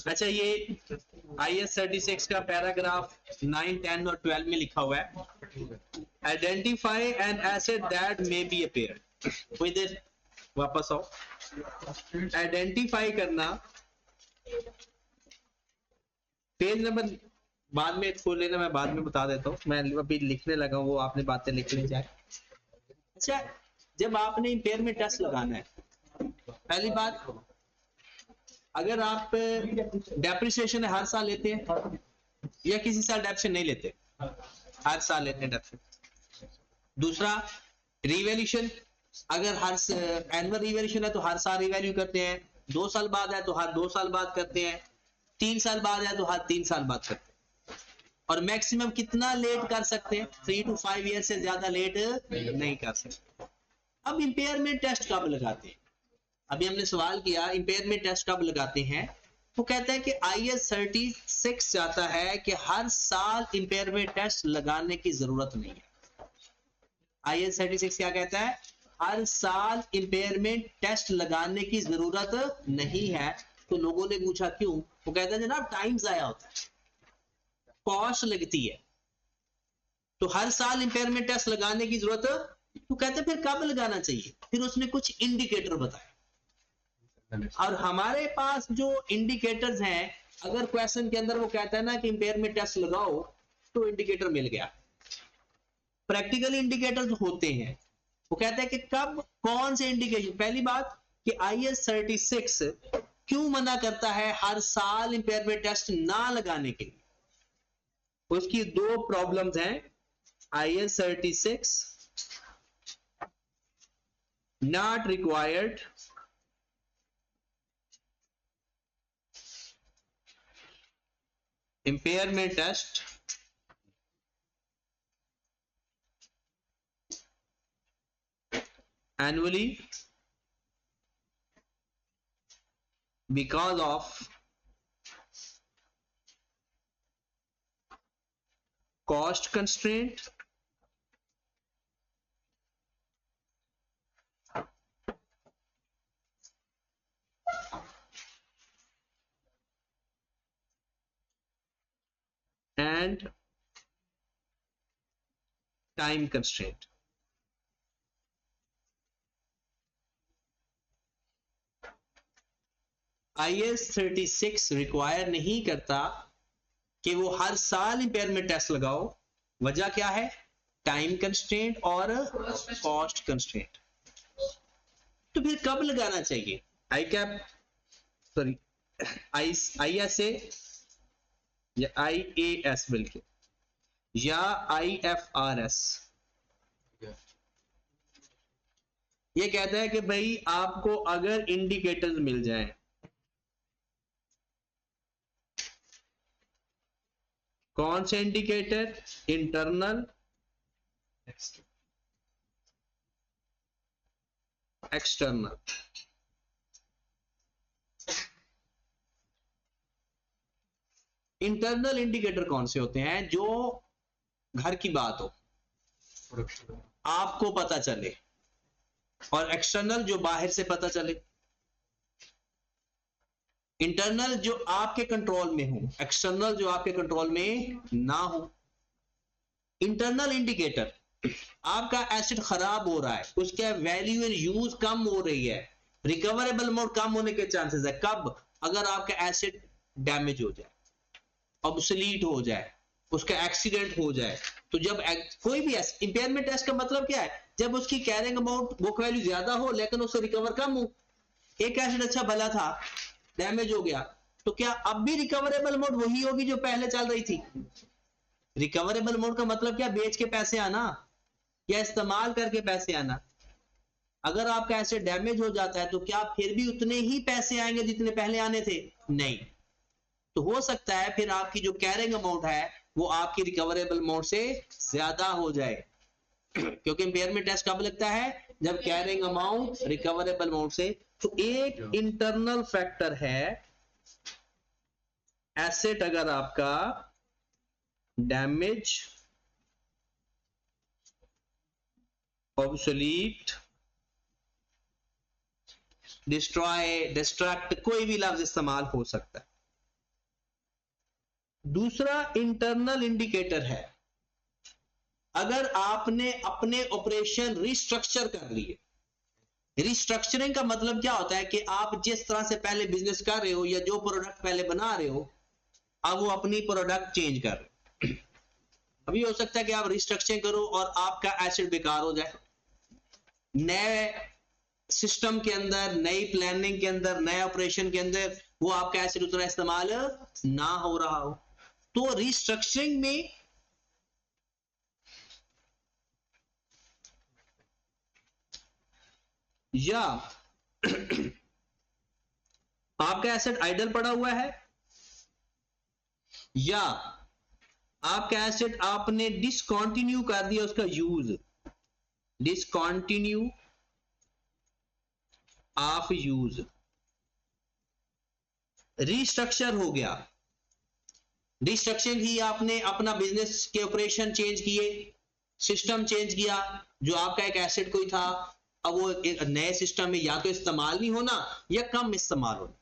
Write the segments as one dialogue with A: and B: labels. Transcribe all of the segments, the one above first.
A: अच्छा, ये IAS 36 का पैराग्राफ 9, 10 और 12 में लिखा हुआ है, identify an asset that may be appear. कोई देर वापस आओ। आइडेंटिफाई करना, पेज नंबर बाद में खोल लेना, मैं बाद में बता देता हूँ, मैं अभी लिखने लगा हूँ, वो आपने बातें लिख ली जाए। अच्छा, जब आपने इम्पेयरमेंट टेस्ट लगाना है, पहली बात, अगर आप डेप्रिसिएशन हर साल लेते हैं या किसी साल डेप्रिसिएशन नहीं लेते, हर साल लेते हैं डेप्रिसिएशन। दूसरा, रिवैल्यूएशन, अगर हर एनुअल रिवैल्यूएशन है तो हर साल रिवैल्यू करते हैं, 2 साल बाद है तो हर 2 साल बाद करते हैं, 3 साल बाद है तो हर 3 साल बाद करते हैं, और मैक्सिमम कितना लेट कर सकते हैं, 3 to 5 ईयर से ज्यादा लेट नहीं कर सकते। अब इंपेयरमेंट टेस्ट कब लगाते हैं? अभी हमने सवाल किया इंपेयरमेंट टेस्ट कब लगाते हैं, वो कहता है कि IAS 36 चाहता है कि हर साल इंपेयरमेंट टेस्ट लगाने की जरूरत नहीं है। IAS 36 क्या कहता है? हर साल इंपेयरमेंट टेस्ट लगाने की जरूरत नहीं है। तो लोगों ने पूछा क्यों? वो कहता है जनाब टाइम जाया होता है, कॉस्ट लगती है, तो हर साल इंपेयरमेंट टेस्ट लगाने की जरूरत। तो कहते हैं फिर कब लगाना चाहिए? फिर उसने कुछ इंडिकेटर बताए, और हमारे पास जो इंडिकेटर्स हैं, अगर क्वेश्चन के अंदर वो कहता है ना कि इंपेयरमेंट टेस्ट लगाओ, तो इंडिकेटर मिल गया। प्रैक्टिकल इंडिकेटर्स होते हैं, वो कहता है कि कब कौन से इंडिकेशन। पहली बात कि IAS 36 क्यों मना करता है हर साल इंपेयरमेंट टेस्ट ना लगाने के लिए? उसकी 2 प्रॉब्लम्स हैं। IAS 36 not required impairment test annually because of cost constraint and time constraint। IAS 36 require नहीं करता कि वो हर साल इंपेयरमेंट टेस्ट लगाओ। वजह क्या है? टाइम कंस्ट्रेंट और कॉस्ट कंस्ट्रेंट। तो फिर कब लगाना चाहिए? आई कैप, सॉरी, ISA या IAS बल्कि, या IFRS, ये कहता है कि भाई आपको अगर इंडिकेटर्स मिल जाएं, कौन से indicator? Internal, external. Internal indicator कौन से होते हैं? जो घर की बात हो, आपको पता चले, और एक्सटर्नल जो बाहर से पता चले। इंटरनल जो आपके कंट्रोल में हो, एक्सटर्नल जो आपके कंट्रोल में ना हो। इंटरनल इंडिकेटर, आपका एसेट खराब हो रहा है, उसका वैल्यू एंड यूज कम हो रही है, रिकवरेबल अमाउंट कम होने के चांसेस है। कब? अगर आपका एसेट डैमेज हो जाए, ऑब्सोलीट हो जाए, उसका एक्सीडेंट हो जाए। तो जब कोई भी इंपेयरमेंट टेस्ट का मतलब क्या है? जब उसकी कैरिंग अमाउंट, बुक वैल्यू ज्यादा हो लेकिन उससे रिकवर कम हो। एक एसेट अच्छा भला था, डैमेज हो गया, तो क्या अब भी रिकवरेबल अमाउंट वही होगी जो पहले चल रही थी? रिकवरेबल अमाउंट का मतलब क्या? बेच के पैसे आना या इस्तेमाल करके पैसे आना। अगर आपका एसेट डैमेज हो जाता है तो क्या फिर भी उतने ही पैसे आएंगे जितने पहले आने थे? नहीं। तो हो सकता है फिर आपकी जो कैरिंग अमाउंट है वो आपकी रिकवरेबल अमाउंट से ज्यादा हो जाए। क्योंकि इंपेयरमेंट टेस्ट कब लगता है? जब कैरिंग अमाउंट रिकवरेबल अमाउंट से। तो एक इंटरनल फैक्टर है, एसेट अगर आपका डैमेज ऑब्सोलीट, डिस्ट्रॉय, डिस्ट्रैक्ट, कोई भी लफ्ज इस्तेमाल हो सकता है। दूसरा इंटरनल इंडिकेटर है, अगर आपने अपने ऑपरेशन रिस्ट्रक्चर कर लिए। रिस्ट्रक्चरिंग का मतलब क्या होता है कि आप जिस तरह से पहले बिजनेस कर रहे हो या जो प्रोडक्ट पहले बना रहे हो, अब वो अपनी प्रोडक्ट चेंज कर रहे हो। अभी हो सकता है कि आप रिस्ट्रक्चरिंग करो और आपका एसेट बेकार हो जाए, नए सिस्टम के अंदर, नई प्लानिंग के अंदर, नए ऑपरेशन के अंदर वो आपका एसेट उतना इस्तेमाल ना हो रहा हो। तो रिस्ट्रक्चरिंग में या आपका एसेट आइडल पड़ा हुआ है, या आपका एसेट आपने डिसकंटिन्यू कर दिया उसका use, discontinue of use, restructure हो गया। रिस्ट्रक्चर ही आपने अपना बिजनेस के ऑपरेशन चेंज किए, सिस्टम चेंज किया, जो आपका एक एसेट कोई था, अब वो एक नए सिस्टम में या तो इस्तेमाल नहीं होना या कम इस्तेमाल होना।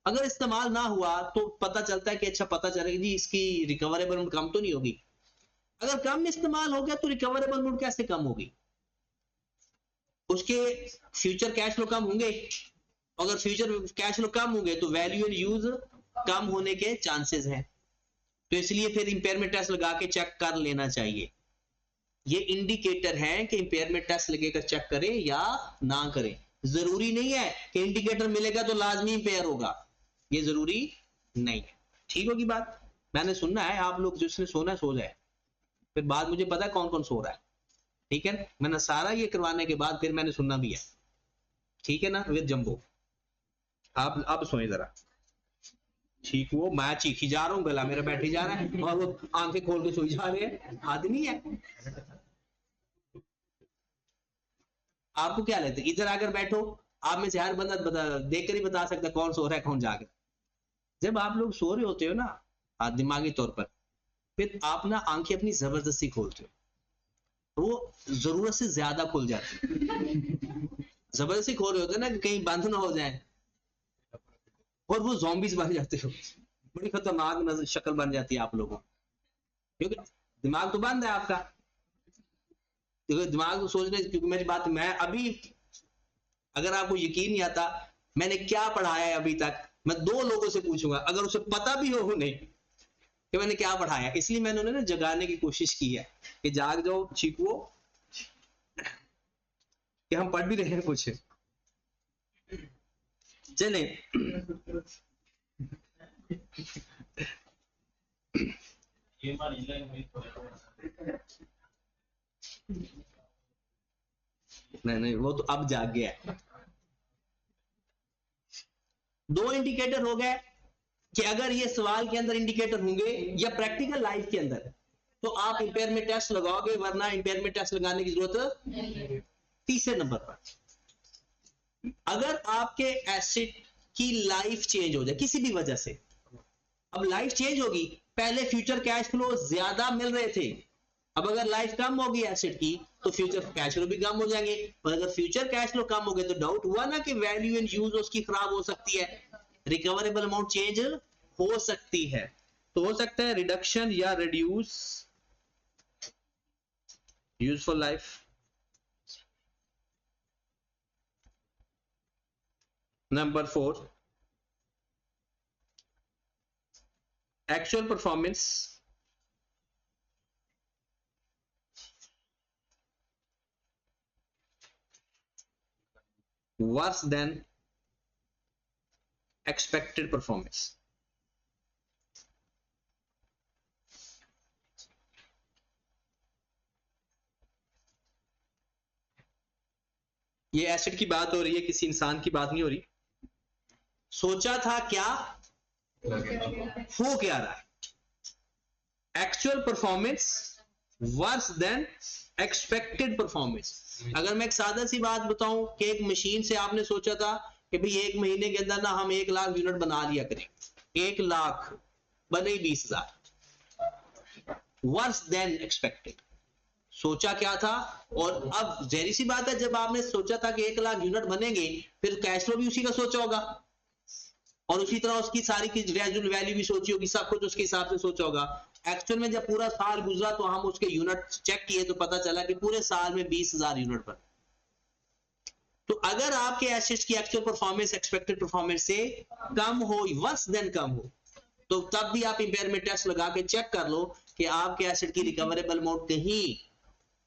A: अगर इस्तेमाल ना हुआ तो पता चलता है कि अच्छा, पता चलेगा जी इसकी रिकवरेबल अमाउंट कम तो नहीं होगी। अगर कम इस्तेमाल हो गया तो रिकवरेबल अमाउंट कैसे कम होगी? उसके फ्यूचर कैश फ्लो कम होंगे। अगर फ्यूचर कैश फ्लो कम होंगे तो वैल्यू एंड यूज कम होने के चांसेस हैं। तो इसलिए फिर इंपेयरमेंट टेस्ट लगा के चेक कर लेना चाहिए। ये इंडिकेटर है कि इंपेयरमेंट टेस्ट लगेगा, चेक करें या ना करें। जरूरी नहीं है कि इंडिकेटर मिलेगा तो लाजमी इंपेयर होगा, ये जरूरी नहीं है। ठीक होगी बात? मैंने सुनना है, आप लोग जिसने सोना है सो जाए, फिर बाद मुझे पता है कौन कौन सो रहा है। ठीक है, मैंने सारा ये करवाने के बाद फिर मैंने सुनना भी है। ठीक है ना विद जंबो? आप अब सोए जरा। ठीक, वो मैं चीखी जा रहा हूँ, गला मेरा बैठी जा रहा है और वो आंखें खोल के सोई जा रहे हैं, आदमी है। आपको क्या लगता है, इधर आकर बैठो, आप में से हर बंदा देख कर ही बता सकता है कौन सो रहा है कौन जाग रहा है। जब आप लोग सो रहे होते हो ना दिमागी तौर पर, फिर आप ना आंखें अपनी जबरदस्ती खोलते हो, वो जरूरत से ज्यादा खुल जाती है। जबरदस्ती खोल रहे होते हैं ना कि कहीं बंद ना हो जाए, और वो ज़ॉम्बीज बन जाते हो। बड़ी खतरनाक शक्ल बन जाती है आप लोगों, क्योंकि दिमाग तो बंद है आपका। दिमाग को सोचने, क्योंकि मेरी बात, मैं अभी, अगर आपको यकीन नहीं आता मैंने क्या पढ़ाया है अभी तक, मैं 2 लोगों से पूछूंगा अगर उसे पता भी हो नहीं कि मैंने क्या पढ़ाया। इसलिए मैंने उन्हें जगाने की कोशिश की है कि जाग जाओ, चीखो कि हम पढ़ भी रहे हैं कुछ। चले नहीं, वो तो अब जाग गया है। 2 इंडिकेटर हो गए कि अगर ये सवाल के अंदर इंडिकेटर होंगे या प्रैक्टिकल लाइफ के अंदर, तो आप इंपेयरमेंट टेस्ट लगाओगे, वरना इंपेयरमेंट टेस्ट लगाने की जरूरत नहीं। तीसरे नंबर पर, अगर आपके एसेट की लाइफ चेंज हो जाए किसी भी वजह से, अब लाइफ चेंज होगी, पहले फ्यूचर कैश फ्लो ज्यादा मिल रहे थे, अब अगर लाइफ कम होगी एसेट की तो फ्यूचर कैश फ्लो भी कम हो जाएंगे। पर अगर फ्यूचर कैश फ्लो कम हो गए तो डाउट हुआ ना कि वैल्यू एंड यूज उसकी खराब हो सकती है, रिकवरेबल अमाउंट चेंज हो सकती है। तो हो सकता है रिडक्शन या reduce useful life. Number 4, actual performance worse than expected performance। ये एसेट की बात हो रही है, किसी इंसान की बात नहीं हो रही। सोचा था क्या, हो क्या रहा है? Actual performance worse than expected performance. अगर मैं एक सादा सी बात बताऊं कि एक मशीन से आपने सोचा था कि भाई 1 महीने के अंदर ना हम 1 लाख यूनिट बना लिया करें, 1 लाख बने 20,000, वर्स देन एक्सपेक्टेड। सोचा क्या था, और अब जहरी सी बात है, जब आपने सोचा था कि 1 लाख यूनिट बनेंगे, फिर कैश फ्लो भी उसी का सोचा होगा, और उसी तरह उसकी सारी की रेजिडुअल वैल्यू भी सोची होगी, सब कुछ उसके हिसाब से सोचा होगा। एक्चुअल में जब पूरा साल गुजरा तो हम उसके यूनिट चेक किए तो पता चला कि पूरे साल में 20,000 यूनिट बने। तो अगर आपके एसेट्स की एक्चुअल परफॉर्मेंस एक्सपेक्टेड परफॉर्मेंस से कम हो, वर्स देन कम हो, तो तब भी आप इंपेयरमेंट टेस्ट लगा के चेक कर लो कि आपके एसेट की रिकवरेबल अमाउंट कहीं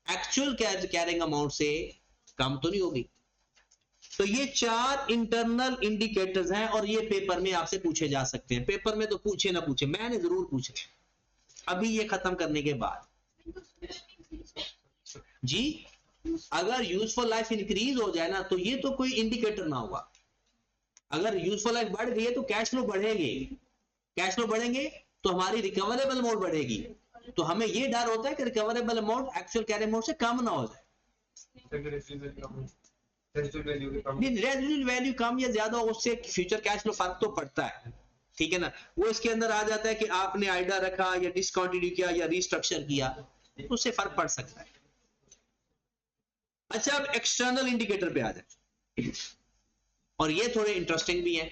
A: एक्चुअल कैरिंग अमाउंट से कम तो नहीं होगी। तो ये 4 इंटरनल इंडिकेटर्स हैं, और ये पेपर में आपसे पूछे जा सकते हैं। पेपर में तो पूछे ना पूछे, मैंने जरूर पूछे अभी ये खत्म करने के बाद। जी, अगर यूजफुल लाइफ इंक्रीज हो जाए ना, तो ये तो कोई इंडिकेटर ना हुआ। अगर यूजफुल लाइफ बढ़ गई है तो कैश फ्लो बढ़ेंगे, कैश फ्लो बढ़ेंगे तो हमारी रिकवरेबल अमाउंट बढ़ेगी। तो हमें ये डर होता है कि recoverable amount actual carry amount से कम ना हो जाए। रेजिडुअल वैल्यू कम या ज्यादा हो, उससे फ्यूचर कैश फ्लो फर्क तो पड़ता है, ठीक है ना। वो इसके अंदर आ जाता है कि आपने आइडा रखा या डिसकंटिन्यू किया या रीस्ट्रक्चर किया, उससे फर्क पड़ सकता है। अच्छा, अब एक्सटर्नल इंडिकेटर पे आ जाए, और ये थोड़े इंटरेस्टिंग भी हैं।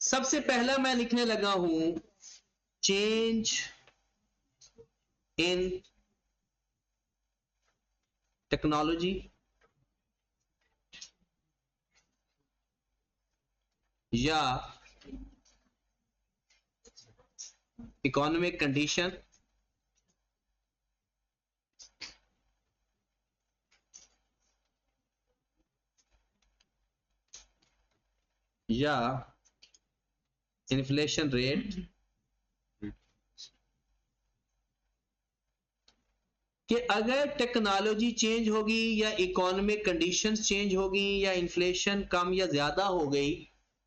A: सबसे पहला मैं लिखने लगा हूं चेंज इन टेक्नोलॉजी या इकोनॉमिक कंडीशन या इन्फ्लेशन रेट कि अगर टेक्नोलॉजी चेंज होगी या इकोनॉमिक कंडीशंस चेंज होगी या इन्फ्लेशन कम या ज्यादा हो गई,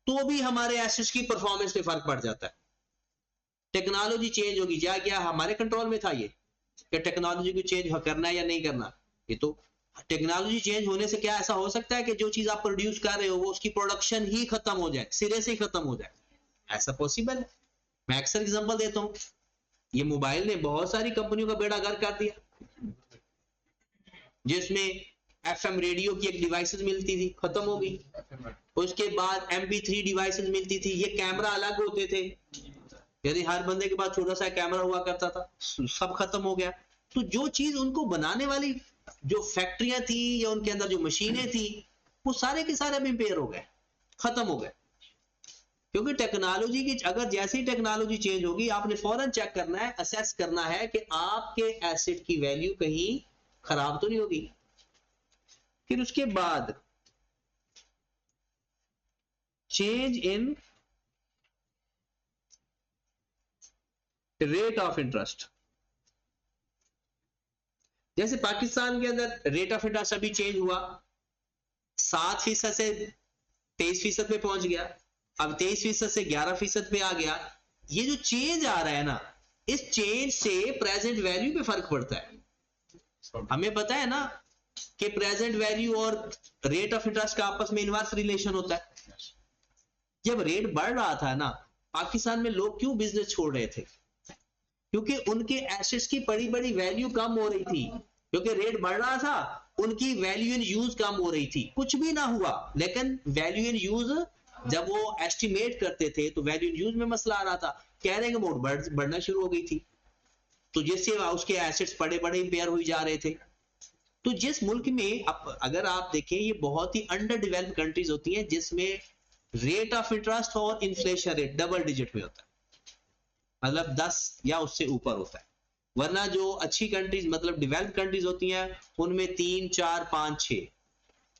A: तो भी हमारे एसेट्स की परफॉर्मेंस पे फर्क पड़ जाता है। टेक्नोलॉजी चेंज होगी, या क्या हमारे कंट्रोल में था ये कि टेक्नोलॉजी को चेंज करना है या नहीं करना? ये तो टेक्नोलॉजी चेंज होने से क्या ऐसा हो सकता है कि जो चीज आप प्रोड्यूस कर रहे हो वो उसकी प्रोडक्शन ही खत्म हो जाए, सिरे से ही खत्म हो जाए? ऐसा पॉसिबल है। मैं अक्सर एग्जांपल देता हूं, ये मोबाइल ने बहुत सारी कंपनियों का बेड़ा गर्क कर दिया, जिसमें एफएम रेडियो की एक डिवाइसेस मिलती थी, खत्म हो गई। उसके बाद MP3 डिवाइसेस मिलती थी, ये कैमरा अलग होते थे, यानी हर बंदे के पास छोटा सा कैमरा हुआ करता था, सब खत्म हो गया। तो जो चीज उनको बनाने वाली जो फैक्ट्रियां थी या उनके अंदर जो मशीनें थी, वो सारे के सारे भी इम्पेयर हो गए, खत्म हो गए। क्योंकि टेक्नोलॉजी की अगर जैसी टेक्नोलॉजी चेंज होगी, आपने फौरन चेक करना है, असेस करना है कि आपके एसेट की वैल्यू कहीं खराब तो नहीं होगी। फिर उसके बाद change in rate of interest. जैसे पाकिस्तान के अंदर रेट ऑफ इंटरेस्ट अभी चेंज हुआ, 7% से 23% पे पहुंच गया, अब 23% से 11% पे आ गया। ये जो चेंज आ रहा है ना, इस चेंज से प्रेजेंट वैल्यू पे फर्क पड़ता है। हमें पता है ना कि प्रेजेंट वैल्यू और रेट ऑफ इंटरेस्ट का आपस में इनवर्स रिलेशन होता है। जब रेट बढ़ रहा था ना, पाकिस्तान में लोग क्यों बिजनेस छोड़ रहे थे? क्योंकि उनके एसेट्स की बड़ी बड़ी वैल्यू कम हो रही थी, क्योंकि रेट बढ़ रहा था, उनकी वैल्यू इन यूज कम हो रही थी। कुछ भी ना हुआ, लेकिन वैल्यू इन यूज जब वो एस्टिमेट करते थे तो वैल्यू इन यूज में मसला आ रहा था, कैरिंग अमाउंट बढ़ना शुरू हो गई थी, तो जिससे उसके एसेट्स बड़े बड़े इंपेयर हुए जा रहे थे। तो जिस मुल्क में अगर आप देखें, ये बहुत ही अंडर डेवलप्ड कंट्रीज होती हैं जिसमें रेट ऑफ इंटरेस्ट और इन्फ्लेशन रेट डबल डिजिट में होता है, मतलब 10 या उससे ऊपर होता है। वरना जो अच्छी कंट्रीज मतलब डेवलप्ड कंट्रीज होती हैं, उनमें 3, 4, 5, 6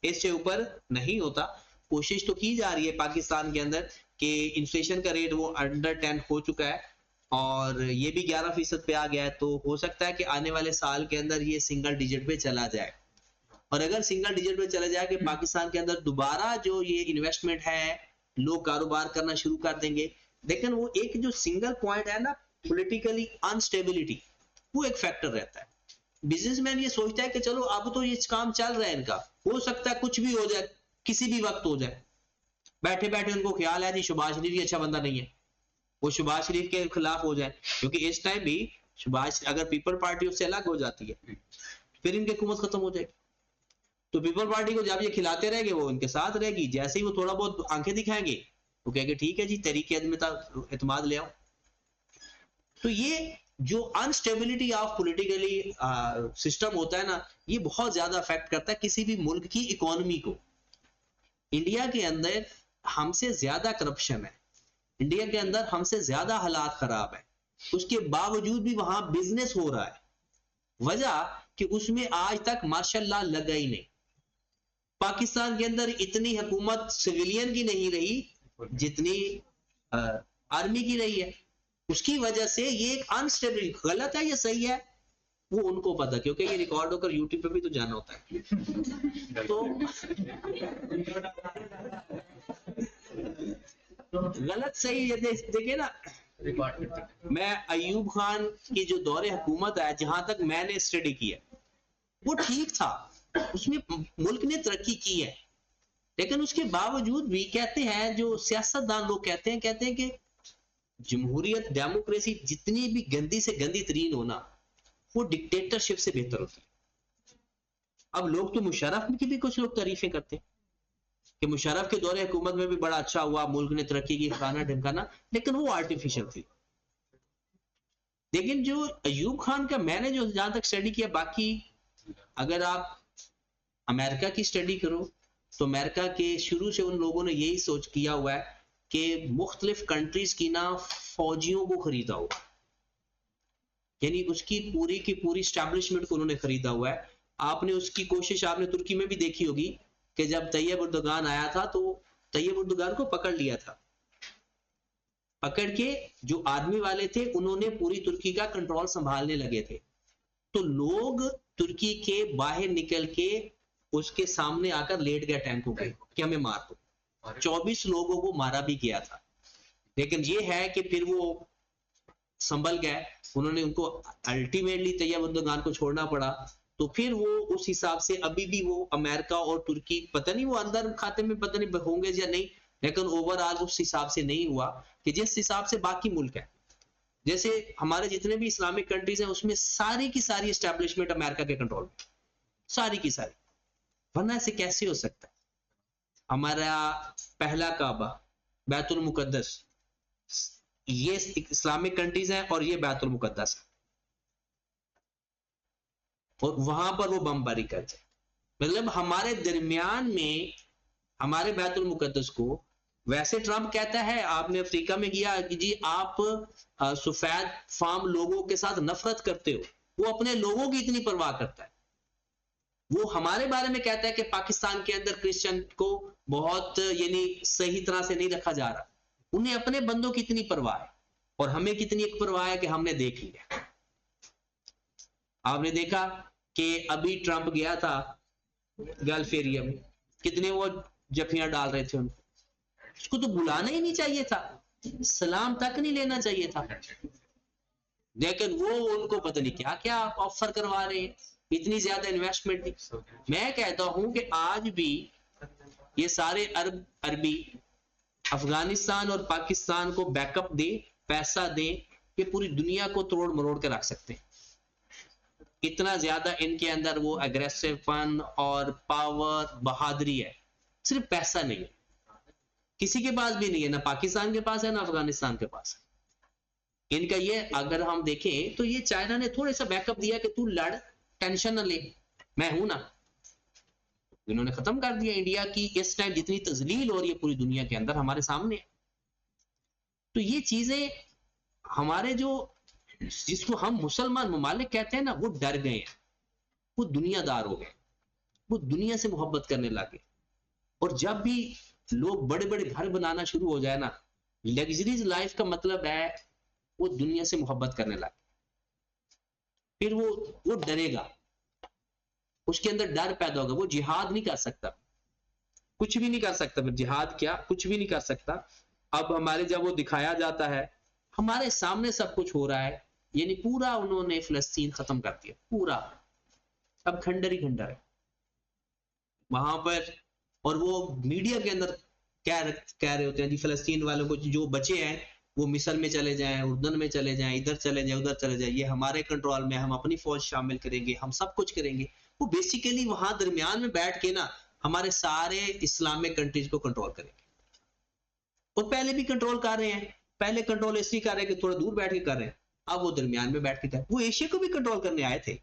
A: इससे ऊपर नहीं होता। कोशिश तो की जा रही है पाकिस्तान के अंदर कि इन्फ्लेशन का रेट वो अंडर 10 हो चुका है, और ये भी 11% पे आ गया है। तो हो सकता है कि आने वाले साल के अंदर ये सिंगल डिजिट पे चला जाए, और अगर सिंगल डिजिट पे चला जाए कि पाकिस्तान के अंदर दोबारा जो ये इन्वेस्टमेंट है, लोग कारोबार करना शुरू कर देंगे। लेकिन वो एक जो सिंगल पॉइंट है ना, पॉलिटिकली अनस्टेबिलिटी, वो एक फैक्टर रहता है। बिजनेसमैन ये सोचता है कि चलो अब तो ये काम चल रहा है इनका, हो सकता है कुछ भी हो जाए, किसी भी वक्त हो जाए। बैठे बैठे उनको ख्याल है जी शहबाज शरीफ भी अच्छा बंदा नहीं है, वो शहबाज शरीफ के खिलाफ हो जाए, क्योंकि इस टाइम भी शहबाज, अगर पीपल पार्टी उससे अलग हो जाती है फिर इनकी हुकूमत खत्म हो जाएगी। तो पीपल पार्टी को जब ये खिलाते रहेंगे वो इनके साथ रहेगी, जैसे ही वो थोड़ा बहुत आंखें दिखाएंगे वो कहेंगे ठीक है जी तहरीक एतमाद ले आओ। तो ये जो अनस्टेबिलिटी ऑफ पॉलिटिकली सिस्टम होता है ना, ये बहुत ज्यादा अफेक्ट करता है किसी भी मुल्क की इकोनॉमी को। इंडिया के अंदर हमसे ज्यादा करप्शन है, इंडिया के अंदर हमसे ज्यादा हालात खराब है, उसके बावजूद भी वहां बिजनेस हो रहा है। वजह कि उसमें आज तक मार्शल लॉ लगा ही नहीं। पाकिस्तान के अंदर इतनी हुकूमत सिविलियन की नहीं रही जितनी आर्मी की रही है। उसकी वजह से ये एक अनस्टेबल, गलत है या सही है वो उनको पता, क्योंकि ये रिकॉर्ड होकर यूट्यूब पे भी तो जाना होता है। तो गलत सही ये देखिए ना, मैं अयूब खान की जो दौरे हुकूमत है जहां तक मैंने स्टडी किया वो ठीक था, उसमें मुल्क ने तरक्की की है, लेकिन उसके बावजूद भी कहते हैं जो सियासतदान लोग कहते हैं कि जमहूरियत डेमोक्रेसी जितनी भी गंदी से गंदी तरीन होना वो डिक्टेटरशिप से बेहतर होती है। अब लोग तो मुशर्रफ की भी कुछ लोग तारीफें करते हैं कि मुशर्रफ के दौरे हुकूमत में भी बड़ा अच्छा हुआ, मुल्क ने तरक्की की, खाना ढमकाना, लेकिन वो आर्टिफिशियल थी। लेकिन जो अयूब खान का मैंने जो जहां तक स्टडी किया, बाकी अगर आप अमेरिका की स्टडी करो तो अमेरिका के शुरू से उन लोगों ने यही सोच किया हुआ है कि मुख्तलिफ कंट्रीज की ना फौजियों को खरीदा हुआ, यानी उसकी पूरी की पूरी स्टैब्लिशमेंट को उन्होंने खरीदा हुआ है। आपने उसकी कोशिश आपने तुर्की में भी देखी होगी कि जब तैयब उर्दुगान आया था तो तैयब उर्दुगान को पकड़ लिया था, पकड़ के जो आर्मी वाले थे उन्होंने पूरी तुर्की का कंट्रोल संभालने लगे थे। तो लोग तुर्की के बाहर निकल के उसके सामने आकर लेट गए टैंकों के कि हमें मार दो। 24 लोगों को मारा भी गया था, लेकिन ये है कि फिर वो संभल गए, उन्होंने उनको अल्टीमेटली तैयब उर्दुगान को छोड़ना पड़ा। तो फिर वो उस हिसाब से अभी भी वो अमेरिका और तुर्की, पता नहीं वो अंदर खाते में पता नहीं होंगे या नहीं, लेकिन ओवरऑल उस हिसाब से नहीं हुआ कि जिस हिसाब से बाकी मुल्क है। जैसे हमारे जितने भी इस्लामिक कंट्रीज हैं उसमें सारी की सारी एस्टेब्लिशमेंट अमेरिका के कंट्रोल में, सारी की सारी, वरना ऐसे कैसे हो सकता है। हमारा पहला काबा बैतुल मुकद्दस, ये इस्लामिक कंट्रीज हैं और ये बैतुल मुकद्दस है, और वहां पर वो बमबारी करते हैं। मतलब हमारे दरमियान में हमारे बैतुल मुकद्दस को, वैसे ट्रंप कहता है आपने अफ्रीका में किया कि जी आप सफेद फार्म लोगों के साथ नफरत करते हो, वो अपने लोगों की इतनी परवाह करता है। वो हमारे बारे में कहता है कि पाकिस्तान के अंदर क्रिश्चियन को बहुत यानी सही तरह से नहीं रखा जा रहा, उन्हें अपने बंदों की इतनी परवाह है, और हमें कितनी एक परवाह है कि हमने देख लिया। आपने देखा कि अभी ट्रंप गया था गल्फ एरिया में, कितने वो जफियां डाल रहे थे उनको, उसको तो बुलाना ही नहीं चाहिए था, सलाम तक नहीं लेना चाहिए था, लेकिन वो उनको पता नहीं क्या क्या ऑफर करवा रहे हैं, इतनी ज्यादा इन्वेस्टमेंट। मैं कहता हूं कि आज भी ये सारे अरबी अफगानिस्तान और पाकिस्तान को बैकअप दे, पैसा दे, ये पूरी दुनिया को तोड़ मरोड़ के रख सकते हैं। इतना ज्यादा इनके अंदर वो एग्रेसिवपन और पावर बहादुरी है, सिर्फ पैसा नहीं है, किसी के पास भी नहीं है, ना पाकिस्तान के पास है ना अफगानिस्तान के पास है। इनका ये अगर हम देखें तो ये चाइना ने थोड़ा सा बैकअप दिया कि तू लड़, टेंशन ना ले, मैं हूं ना। इन्होंने खत्म कर दिया इंडिया की इस टाइम जितनी तजलील हो रही है पूरी दुनिया के अंदर हमारे सामने। तो ये चीजें हमारे जो, जिसको हम मुसलमान ममालिक कहते हैं ना, वो डर गए हैं, वो दुनियादार हो गए, वो दुनिया से मोहब्बत करने लगे। और जब भी लोग बड़े बड़े घर बनाना शुरू हो जाए ना, लग्जरीज लाइफ का मतलब है वो दुनिया से मोहब्बत करने लगे, फिर वो डरेगा, उसके अंदर डर पैदा होगा, वो जिहाद नहीं कर सकता, कुछ भी नहीं कर सकता, फिर जिहाद क्या, कुछ भी नहीं कर सकता। अब हमारे जब वो दिखाया जाता है, हमारे सामने सब कुछ हो रहा है, यानी पूरा उन्होंने फिलिस्तीन खत्म कर दिया पूरा, अब खंडर ही खंडर है वहां पर। और वो मीडिया के अंदर कह रहे होते हैं जी फिलिस्तीन वालों को जो बचे हैं वो मिस्र में चले जाएं, उर्दन में चले जाएं, इधर चले जाएं, उधर चले जाएं, ये हमारे कंट्रोल में, हम अपनी फौज शामिल करेंगे, हम सब कुछ करेंगे। वो बेसिकली वहां दरमियान में बैठ के ना हमारे सारे इस्लामिक कंट्रीज को कंट्रोल करेंगे। और पहले भी कंट्रोल कर रहे हैं, पहले कंट्रोल इसलिए कर रहे हैं कि थोड़ा दूर बैठ के कर रहे हैं, अब वो दरमियान में बैठ के कर, वो एशिया को भी कंट्रोल करने आए थे।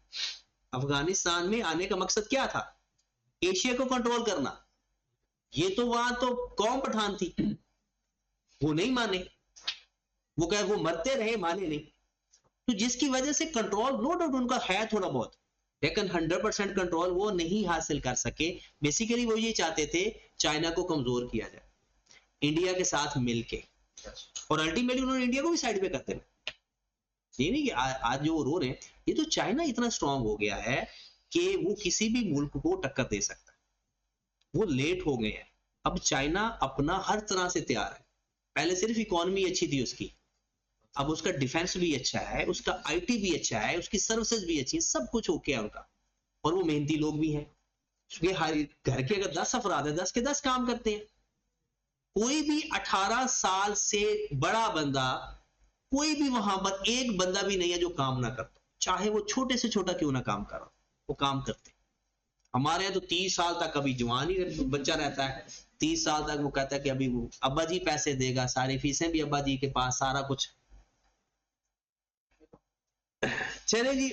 A: अफगानिस्तान में आने का मकसद क्या था? एशिया को कंट्रोल करना। ये तो वहां तो कौम पठान थी, वो नहीं माने, वो कहे वो मरते रहे, माने नहीं। तो जिसकी वजह से कंट्रोल नो डाउट उनका है थोड़ा बहुत, लेकिन 100% कंट्रोल वो नहीं हासिल कर सके। बेसिकली वो ये चाहते थे चाइना को कमजोर किया जाए इंडिया के साथ मिलके, और अल्टीमेटली उन्होंने इंडिया को भी साइड पे करते हैं। ये नहीं कि आज जो वो रो रहे हैं, ये तो चाइना इतना स्ट्रांग हो गया है कि वो किसी भी मुल्क को टक्कर दे सकता है। वो लेट हो गए हैं, अब चाइना अपना हर तरह से तैयार है। पहले सिर्फ इकोनॉमी अच्छी थी उसकी, अब उसका डिफेंस भी अच्छा है, उसका आईटी भी अच्छा है, उसकी सर्विसेज भी अच्छी है, सब कुछ ओके है उनका। और वो मेहनती लोग भी हैं, हर घर के अगर 10 अफराद है, 10 के 10 काम करते हैं। कोई भी 18 साल से बड़ा बंदा, कोई भी वहां पर एक बंदा भी नहीं है जो काम ना करता, चाहे वो छोटे से छोटा क्यों ना काम कर रहा, वो काम करते। हमारे यहाँ तो 30 साल तक अभी जवान ही बच्चा रहता है, 30 साल तक वो कहता है कि अभी वो अब्बा जी पैसे देगा, सारी फीसें भी अब्बा जी के पास, सारा कुछ। चले जी,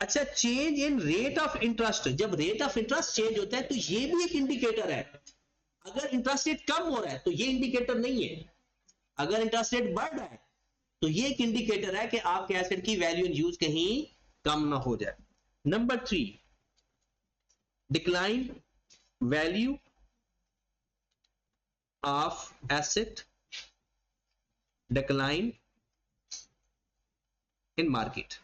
A: अच्छा, change in rate of interest. जब रेट ऑफ इंटरेस्ट चेंज होता है तो ये भी एक इंडिकेटर है। अगर इंटरेस्ट रेट कम हो रहा है तो ये इंडिकेटर नहीं है, अगर इंटरेस्ट रेट बढ़ रहा है तो ये एक इंडिकेटर है कि आपके एसेट की वैल्यू इन यूज कहीं कम ना हो जाए। Number 3, decline value of asset, decline in market.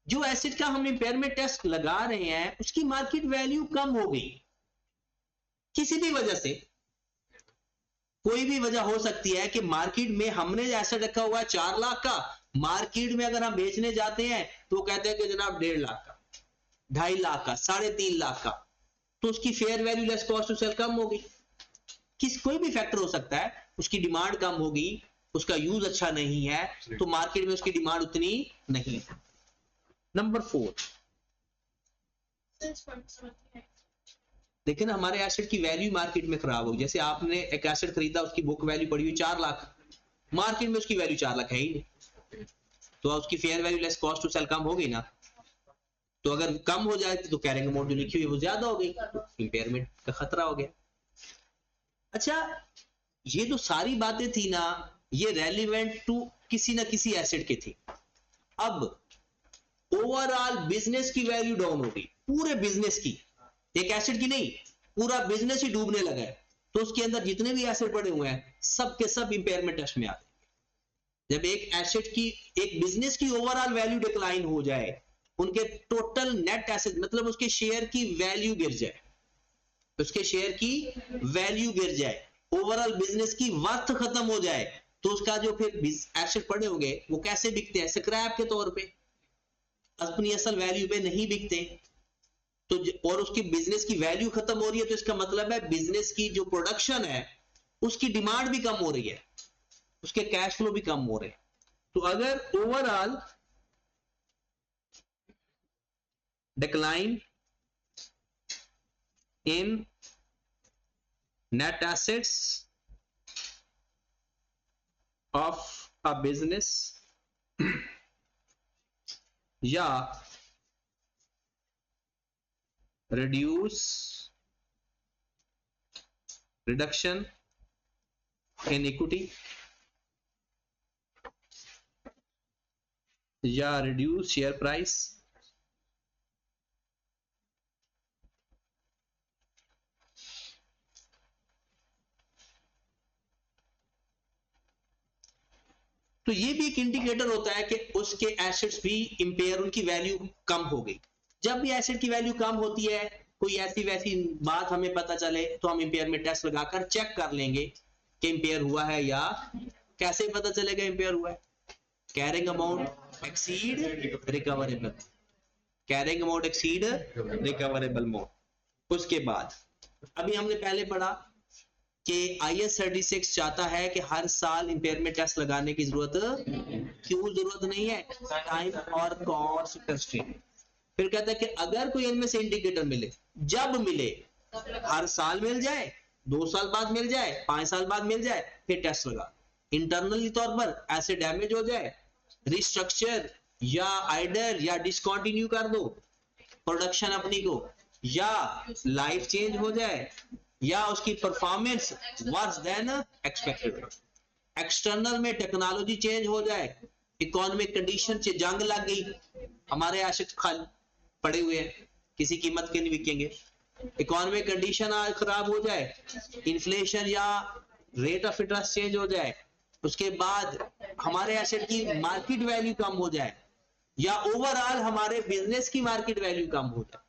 A: जो एसेट का हम इंपेयरमेंट टेस्ट लगा रहे हैं उसकी मार्केट वैल्यू कम हो गई किसी भी वजह से। कोई भी वजह हो सकती है कि मार्केट में हमने एसेट रखा हुआ है 4 लाख का, मार्केट में अगर हम बेचने जाते हैं तो कहते हैं कि जनाब 1.5 लाख का, 2.5 लाख का, 3.5 लाख का, तो उसकी fair value less cost to sell कम होगी। कोई भी फैक्टर हो सकता है, उसकी डिमांड कम होगी, उसका यूज अच्छा नहीं है, तो मार्केट में उसकी डिमांड उतनी नहीं है। नंबर 4, लेकिन हमारे एसेट की वैल्यू मार्केट में खराब होगी। जैसे आपने एक एसेट खरीदा, उसकी बुक वैल्यू पड़ी हुई 4 लाख, मार्केट में उसकी वैल्यू 4 लाख है ही नहीं, तो उसकी fair value less cost to sell कम होगी ना। तो अगर कम हो जाए तो कैरिंग अमाउंट जो लिखी हुई वो ज्यादा हो गई, इंपेयरमेंट का खतरा हो गया। अच्छा, ये जो सारी बातें थी ना, ये रेलिवेंट टू किसी ना किसी एसेट के थी। अब ओवरऑल बिजनेस की वैल्यू डाउन हो गई, पूरे बिजनेस की, एक एसेट की नहीं, पूरा बिजनेस ही डूबने लगा है, तो उसके अंदर जितने भी एसेट पड़े हुए हैं सब के सब इंपेयरमेंट टेस्ट में आते हैं। जब एक एसेट की, एक बिजनेस की ओवरऑल वैल्यू डिक्लाइन हो जाए, उनके टोटल नेट एसेट मतलब उसके शेयर की वैल्यू गिर जाए, उसके शेयर की वैल्यू गिर जाए, ओवरऑल बिजनेस की वर्थ खत्म हो जाए, तो उसका जो फिर एसेट पड़े होंगे वो कैसे बिकते हैं? स्क्रैप के तौर पे, अपनी असल वैल्यू पे नहीं बिकते। तो और उसकी बिजनेस की वैल्यू खत्म हो रही है, तो इसका मतलब है बिजनेस की जो प्रोडक्शन है उसकी डिमांड भी कम हो रही है, उसके कैश फ्लो भी कम हो रहे हैं। तो अगर overall decline in net assets of a business या reduction in equity या reduce share price तो ये भी एक इंडिकेटर होता है कि उसके एसेट्स भी इंपेयर, उनकी वैल्यू कम हो गई। जब भी एसेट की वैल्यू कम होती है, कोई ऐसी वैसी बात हमें पता चले, तो हम इंपेयरमेंट टेस्ट लगाकर चेक कर लेंगे कि इंपेयर हुआ है या। कैसे पता चलेगा इंपेयर हुआ है? Carrying amount exceed recoverable, carrying amount exceed recoverable amount. उसके बाद अभी हमने पहले पढ़ा कि IS 36 चाहता है कि हर साल इंपेयरमेंट टेस्ट लगाने की जरूरत क्यों जरूरत नहीं है, टाइम और कॉस्ट कंस्ट्रेंट। फिर कहता है कि अगर कोई इनमें से इंडिकेटर मिले, जब मिले, हर साल मिल जाए, 2 साल बाद मिल जाए, 5 साल बाद मिल जाए, फिर टेस्ट लगा। इंटरनली तौर पर ऐसे डैमेज हो जाए, रिस्ट्रक्चर या आइडल या डिसकंटिन्यू कर दो प्रोडक्शन अपनी को, या लाइफ चेंज हो जाए, या उसकी performance worse than expected, external में टेक्नोलॉजी चेंज हो जाए, इकोनॉमिक कंडीशन से जंग लग गई, हमारे एसेट खाली पड़े हुए हैं, किसी कीमत के नहीं बिकेंगे, इकोनॉमिक कंडीशन खराब हो जाए, इन्फ्लेशन या रेट ऑफ इंटरेस्ट चेंज हो जाए, उसके बाद हमारे एसेट की मार्केट वैल्यू कम हो जाए, या ओवरऑल हमारे बिजनेस की मार्केट वैल्यू कम हो जाए।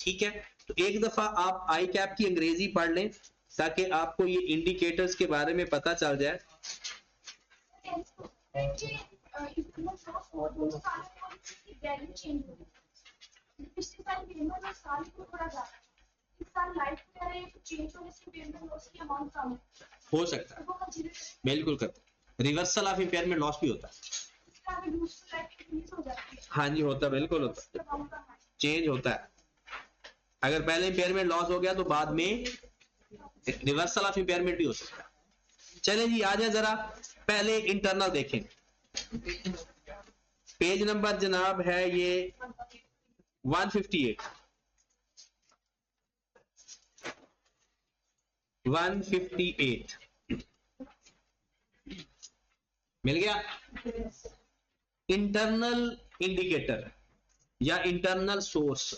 A: ठीक है, तो एक दफा आप आई कैप की अंग्रेजी पढ़ लें ताकि आपको ये इंडिकेटर्स के बारे में पता चल जाए। हो सकता है, बिल्कुल करता है, रिवर्सल ऑफ इंपेयरमेंट लॉस भी होता है। हाँ जी होता है, बिल्कुल होता है, चेंज होता है। अगर पहले इंपेयरमेंट लॉस हो गया तो बाद में रिवर्सल ऑफ इंपेयरमेंट भी हो सकता है। चलें जी, आ जाए जरा पहले इंटरनल देखें। पेज नंबर जनाब है ये 158 मिल गया। इंटरनल इंडिकेटर या इंटरनल सोर्स,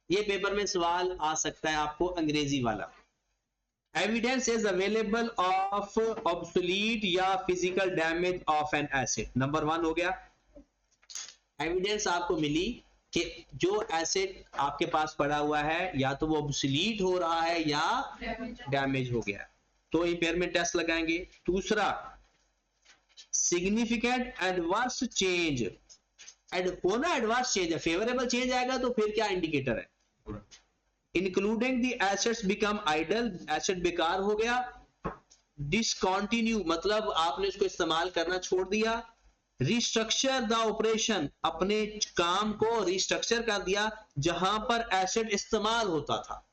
A: ये पेपर में सवाल आ सकता है आपको, अंग्रेजी वाला। Evidence is available of obsolete या physical damage of an asset. Number 1 हो गया, एविडेंस आपको मिली कि जो एसेट आपके पास पड़ा हुआ है या तो वो ऑब्सोलीट हो रहा है या डैमेज हो गया, तो इंपेयरमेंट टेस्ट लगाएंगे। दूसरा, सिग्निफिकेंट एडवर्स चेंज, होना एडवर्स चेंज है, फेवरेबल चेंज आएगा तो फिर क्या इंडिकेटर है। Including the assets become idle, asset बेकार हो गया। डिसकंटिन्यू मतलब आपने उसको इस्तेमाल करना छोड़ दिया। रिस्ट्रक्चर द ऑपरेशन, अपने काम को रिस्ट्रक्चर कर दिया, जहां पर एसेट इस्तेमाल होता था,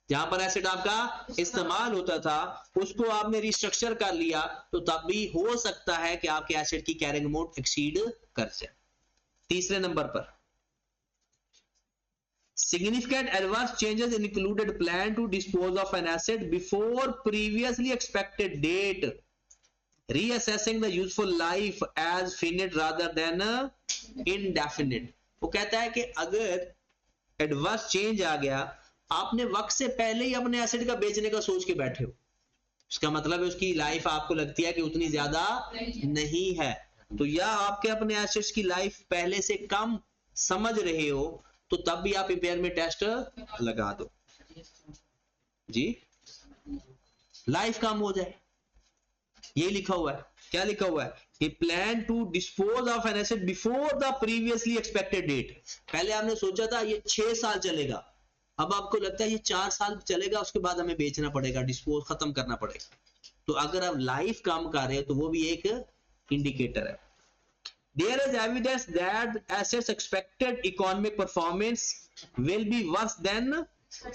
A: जहां पर एसेट आपका इस्तेमाल होता था उसको आपने रिस्ट्रक्चर कर लिया, तो तब भी हो सकता है कि आपके एसेट की कैरिंग अमाउंट एक्सीड कर जाए। तीसरे नंबर पर, significant adverse changes included plan to dispose of an asset before previously expected date, reassessing the useful life as finite rather than indefinite। वो कहता है कि अगर एडवर्स चेंज आ गया, आपने वक्त से पहले ही अपने एसेट का बेचने का सोच के बैठे हो, इसका मतलब है उसकी लाइफ आपको लगती है कि उतनी ज्यादा नहीं है, तो या आपके अपने एसेट्स की लाइफ पहले से कम समझ रहे हो, तो तब भी आप इंपेयरमेंट टेस्ट लगा दो जी, लाइफ कम हो जाए। ये लिखा हुआ है, क्या लिखा हुआ है कि plan to dispose of an asset before the previously expected date. पहले आपने सोचा था ये 6 साल चलेगा, अब आपको लगता है ये 4 साल चलेगा, उसके बाद हमें बेचना पड़ेगा, डिस्पोज खत्म करना पड़ेगा। तो अगर आप लाइफ कम कर रहे हो तो वो भी एक इंडिकेटर है। There is evidence that assets expected economic performance will be worse than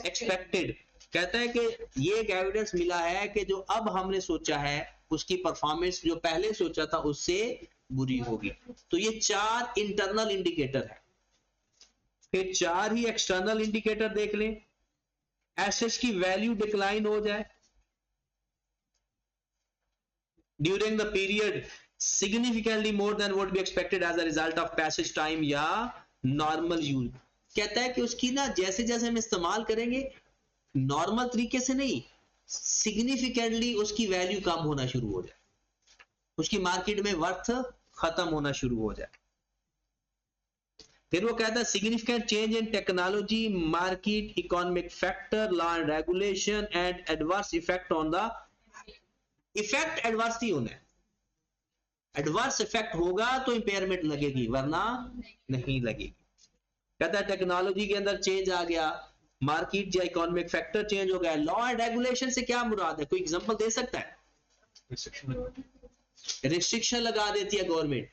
A: expected। कहता है कि ये एक एविडेंस मिला है कि जो अब हमने सोचा है उसकी परफॉर्मेंस जो पहले सोचा था उससे बुरी होगी। तो ये 4 इंटरनल इंडिकेटर है। फिर 4 ही एक्सटर्नल इंडिकेटर देख लें। एसेट्स की वैल्यू डिक्लाइन हो जाए during the period significantly more than would be expected as a result of passage time या normal use। कहता है कि उसकी ना जैसे जैसे हम इस्तेमाल करेंगे नॉर्मल तरीके से नहीं, सिग्निफिकेंटली उसकी वैल्यू कम होना शुरू हो जाए, उसकी मार्केट में वर्थ खत्म होना शुरू हो जाए। फिर वो कहता है significant change in technology, market, economic factor, law and regulation and adverse effect on the, effect adverse ही होना है, एडवर्स इफेक्ट होगा तो इंपेयरमेंट लगेगी वरना नहीं लगेगी। कहता है टेक्नोलॉजी के अंदर चेंज आ गया, मार्केट या इकोनॉमिक फैक्टर चेंज हो गया। लॉ एंड रेगुलेशन से क्या मुराद है, कोई एग्जांपल दे सकता है? रिस्ट्रिक्शन लगा देती है गवर्नमेंट।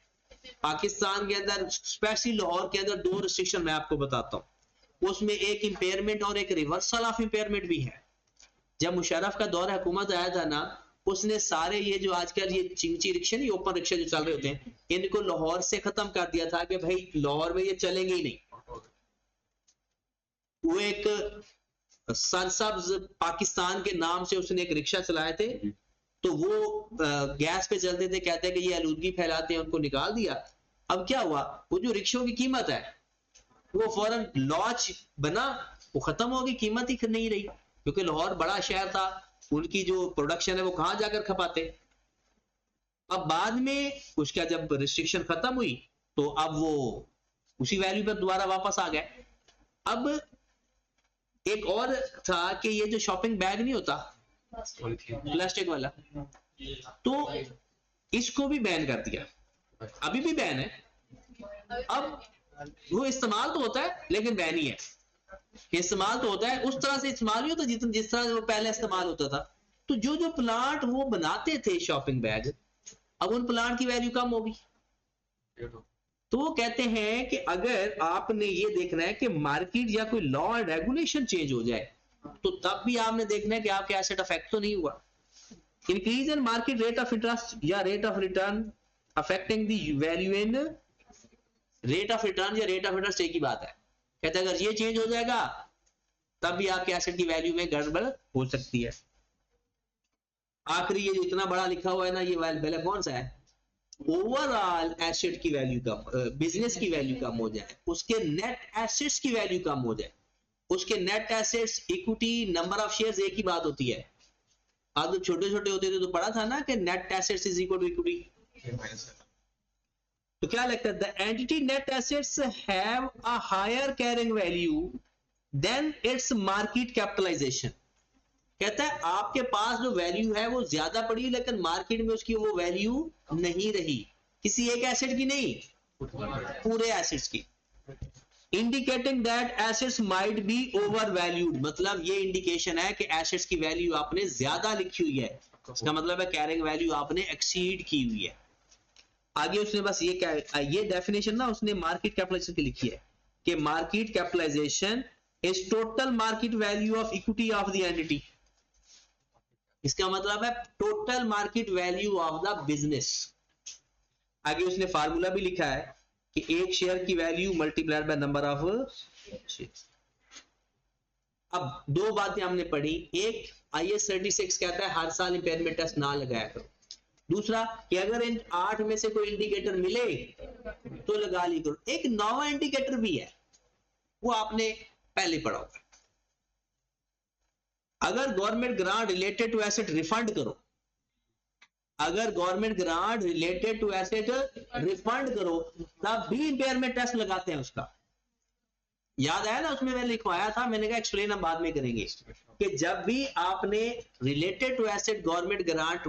A: पाकिस्तान के अंदर स्पेशली लाहौर के अंदर 2 रिस्ट्रिक्शन मैं आपको बताता हूँ, उसमें एक इंपेयरमेंट और एक रिवर्सल ऑफ इंपेयरमेंट भी है। जब मुशर्रफ का दौर हुकूमत आया था ना, उसने सारे ये जो आजकल ये चिंची रिक्शा नहीं, ओपन रिक्शा जो चल रहे होते हैं, इनको लाहौर से खत्म कर दिया था कि भाई लाहौर में ये चलेंगे ही नहीं। वो एक सरसब्ज पाकिस्तान के नाम से उसने एक रिक्शा चलाए थे, तो वो गैस पे चलते थे, कहते हैं कि ये आलूदगी फैलाते हैं, उनको निकाल दिया। अब क्या हुआ, वो जो रिक्शों की कीमत है वो फौरन लॉन्च बना, वो खत्म हो गई, कीमत ही नहीं रही, क्योंकि लाहौर बड़ा शहर था, उनकी जो प्रोडक्शन है वो कहां जाकर खपाते। अब बाद में उसका जब रिस्ट्रिक्शन खत्म हुई तो अब वो उसी वैल्यू पर दोबारा वापस आ गए। अब एक और था कि ये जो शॉपिंग बैग नहीं होता प्लास्टिक वाला, तो इसको भी बैन कर दिया, अभी भी बैन है। अब वो इस्तेमाल तो होता है लेकिन बैन ही है। इस्तेमाल तो होता है, उस तरह से इस्तेमाल नहीं होता जिस तरह वो पहले इस्तेमाल होता था। तो जो जो प्लांट वो बनाते थे शॉपिंग बैग, अब उन प्लांट की वैल्यू कम होगी। तो वो कहते हैं कि अगर आपने ये देखना है कि मार्केट या कोई लॉ एंड रेगुलेशन चेंज हो जाए, तो तब भी आपने देखना है कि आपके एसेट अफेक्ट तो नहीं हुआ। Increase in market rate of interest या rate of return affecting the value in rate of return या रेट ऑफ इंटरेस्ट एक ही बात है। कहते हैं अगर ये चेंज हो जाएगा तब भी आपके एसेट की वैल्यू में गड़बड़ हो सकती है। आखिरी ये जो इतना बड़ा लिखा हुआ है ना, ये पहले कौन सा है, ओवरऑल एसेट की वैल्यू कम, बिजनेस की वैल्यू कम हो जाए, उसके नेट एसेट्स की वैल्यू कम हो जाए, उसके net assets equity number of shares एक ही बात होती है। आप जब छोटे छोटे होते थे तो पढ़ा था ना कि net assets is equal to equity. तो क्या लगता है, the entity net assets have a higher carrying value than its market capitalisation. कहता है आपके पास जो वैल्यू है वो ज्यादा पड़ी, लेकिन मार्केट में उसकी वो वैल्यू नहीं रही, किसी एक एसेट की नहीं, पूरे एसेट्स की। Indicating that assets might be over valued, मतलब ये इंडिकेशन है कि एसेट्स की वैल्यू आपने ज्यादा लिखी हुई है, इसका मतलब है कैरिंग वैल्यू आपने एक्सीड की हुई है। आगे उसने बस ये क्या, ये डेफिनेशन ना उसने मार्केट कैपिटलाइजेशन की लिखी है कि market capitalisation is total market value of equity of the entity. इसका मतलब है total market value of the business. आगे उसने फार्मूला भी लिखा है कि एक शेयर की value multiplied by number of share. अब 2 बातें हमने पढ़ी, एक IAS 36 कहता है हर साल इंपेयरमेंट टेस्ट ना लगाया करो, दूसरा कि अगर इन 8 में से कोई इंडिकेटर मिले तो लगा ली करो। एक नवा इंडिकेटर भी है, वो आपने पहले पढ़ा होगा, अगर government grant related to asset refund करो, अगर government grant related to asset refund करो तब भी इंपेयरमेंट टेस्ट लगाते हैं उसका। याद आया ना, उसमें मैंने लिखवाया था, मैंने कहा एक्सप्लेन हम बाद में करेंगे, कि जब भी आपने related to asset government grant